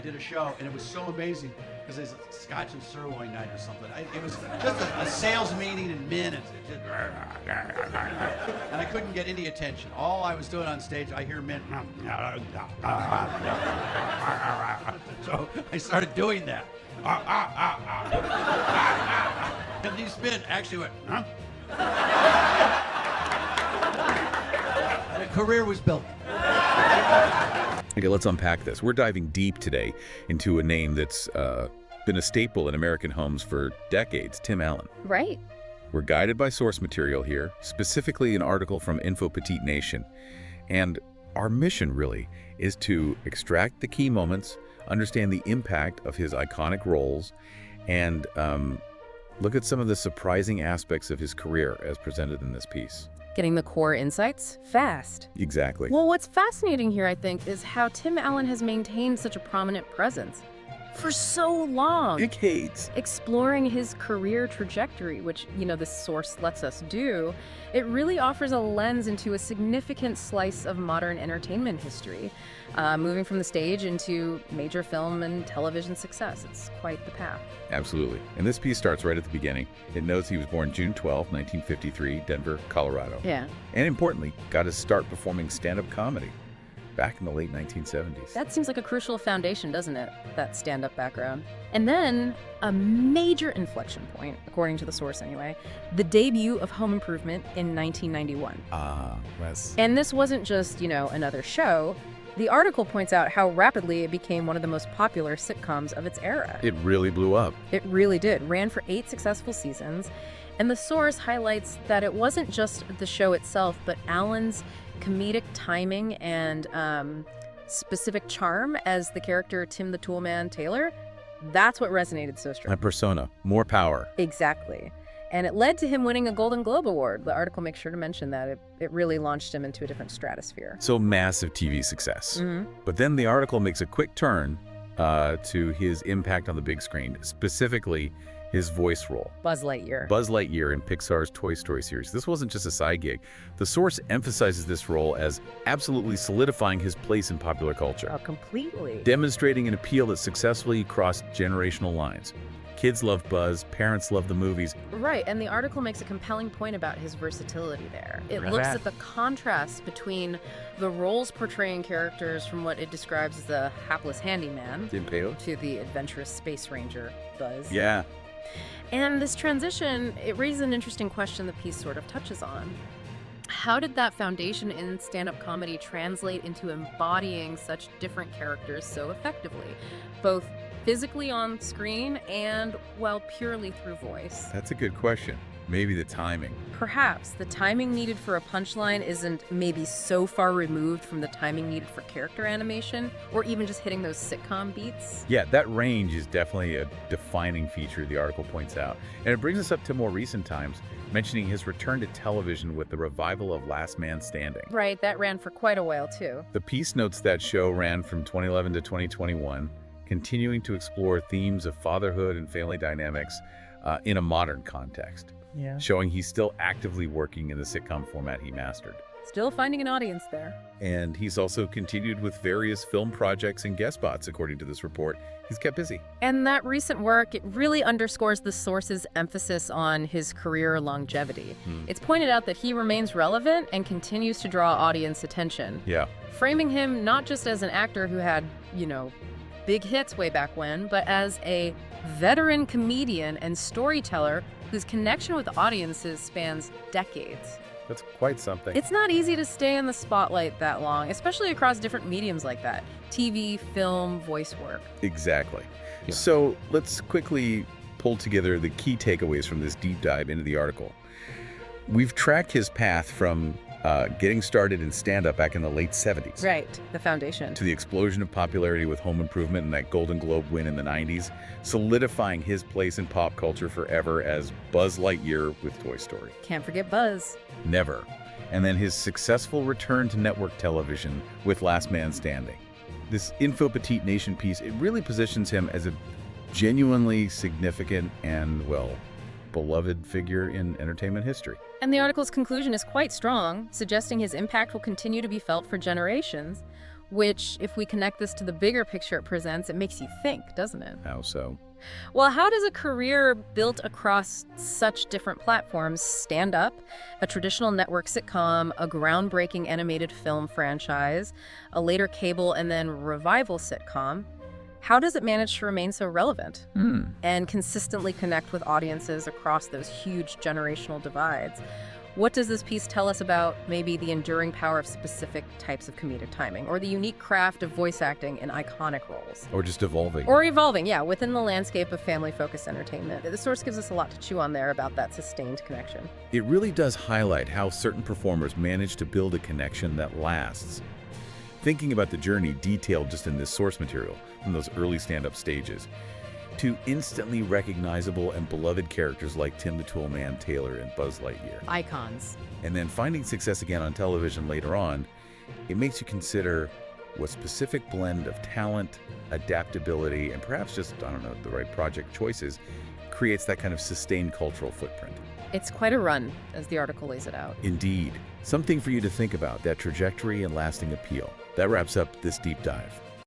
did a show, and it was so amazing because it's a Scotch and sirloin night or something. It was just a sales meeting in minutes. And I couldn't get any attention. All I was doing on stage, I hear men. So I started doing that. And these men actually went, huh? And a career was built. Okay, let's unpack this. We're diving deep today into a name that's been a staple in American homes for decades, Tim Allen. Right. We're guided by source material here, specifically an article from Info Petite Nation. And our mission, really, is to extract the key moments, understand the impact of his iconic roles, and look at some of the surprising aspects of his career as presented in this piece. Getting the core insights fast. Exactly. Well, what's fascinating here, I think, is how Tim Allen has maintained such a prominent presence for so long. Decades. Exploring his career trajectory, which, this source lets us do, it really offers a lens into a significant slice of modern entertainment history, moving from the stage into major film and television success. It's quite the path. Absolutely. And this piece starts right at the beginning. It notes he was born June 12, 1953, Denver, Colorado. Yeah. And importantly, got his start performing stand-up comedy back in the late 1970s. That seems like a crucial foundation, doesn't it? That stand-up background. And then a major inflection point, according to the source anyway, the debut of Home Improvement in 1991. Yes. And this wasn't just, another show. The article points out how rapidly it became one of the most popular sitcoms of its era. It really blew up. It really did. Ran for 8 successful seasons. And the source highlights that it wasn't just the show itself, but Allen's comedic timing and specific charm as the character Tim the Toolman Taylor. That's what resonated so strong. My persona, more power. Exactly. And it led to him winning a Golden Globe Award. The article makes sure to mention that. It really launched him into a different stratosphere. So massive TV success. Mm-hmm. But then the article makes a quick turn to his impact on the big screen, specifically his voice role. Buzz Lightyear. Buzz Lightyear in Pixar's Toy Story series. This wasn't just a side gig. The source emphasizes this role as absolutely solidifying his place in popular culture. Oh, completely. Demonstrating an appeal that successfully crossed generational lines. Kids love Buzz, parents love the movies. Right, and the article makes a compelling point about his versatility there. It looks at the contrast between the roles portraying characters from what it describes as the hapless handyman to the adventurous space ranger, Buzz. Yeah. And this transition, it raises an interesting question the piece sort of touches on. How did that foundation in stand-up comedy translate into embodying such different characters so effectively, both physically on screen and, purely through voice? That's a good question. Maybe the timing. Perhaps the timing needed for a punchline isn't maybe so far removed from the timing needed for character animation, or even just hitting those sitcom beats. Yeah, that range is definitely a defining feature, the article points out. And it brings us up to more recent times, mentioning his return to television with the revival of Last Man Standing. Right, that ran for quite a while too. The piece notes that show ran from 2011 to 2021, continuing to explore themes of fatherhood and family dynamics in a modern context. Yeah. Showing he's still actively working in the sitcom format he mastered. Still finding an audience there. And he's also continued with various film projects and guest spots, according to this report. He's kept busy. And that recent work, it really underscores the source's emphasis on his career longevity. It's pointed out that he remains relevant and continues to draw audience attention. Yeah. Framing him not just as an actor who had, big hits way back when, but as a veteran comedian and storyteller whose connection with audiences spans decades. That's quite something. It's not easy to stay in the spotlight that long, especially across different mediums like that. TV, film, voice work. Exactly. Yeah. So let's quickly pull together the key takeaways from this deep dive into the article. We've tracked his path from getting started in stand-up back in the late 70s. Right, the foundation. To the explosion of popularity with Home Improvement and that Golden Globe win in the 90s, solidifying his place in pop culture forever as Buzz Lightyear with Toy Story. Can't forget Buzz. Never. And then his successful return to network television with Last Man Standing. This Info Petite Nation piece, it really positions him as a genuinely significant and, beloved figure in entertainment history. And the article's conclusion is quite strong, suggesting his impact will continue to be felt for generations. Which, if we connect this to the bigger picture it presents, it makes you think, doesn't it? How so? Well, how does a career built across such different platforms stand up? A traditional network sitcom, a groundbreaking animated film franchise, a later cable and then revival sitcom. How does it manage to remain so relevant and consistently connect with audiences across those huge generational divides? What does this piece tell us about maybe the enduring power of specific types of comedic timing, or the unique craft of voice acting in iconic roles? Or just evolving? Or evolving, yeah, within the landscape of family-focused entertainment. The source gives us a lot to chew on there about that sustained connection. It really does highlight how certain performers manage to build a connection that lasts. Thinking about the journey detailed just in this source material, from those early stand-up stages, to instantly recognizable and beloved characters like Tim the Toolman Taylor and Buzz Lightyear. Icons. And then finding success again on television later on, it makes you consider what specific blend of talent, adaptability, and perhaps just, I don't know, the right project choices creates that kind of sustained cultural footprint. It's quite a run, as the article lays it out. Indeed. Something for you to think about, that trajectory and lasting appeal. That wraps up this deep dive.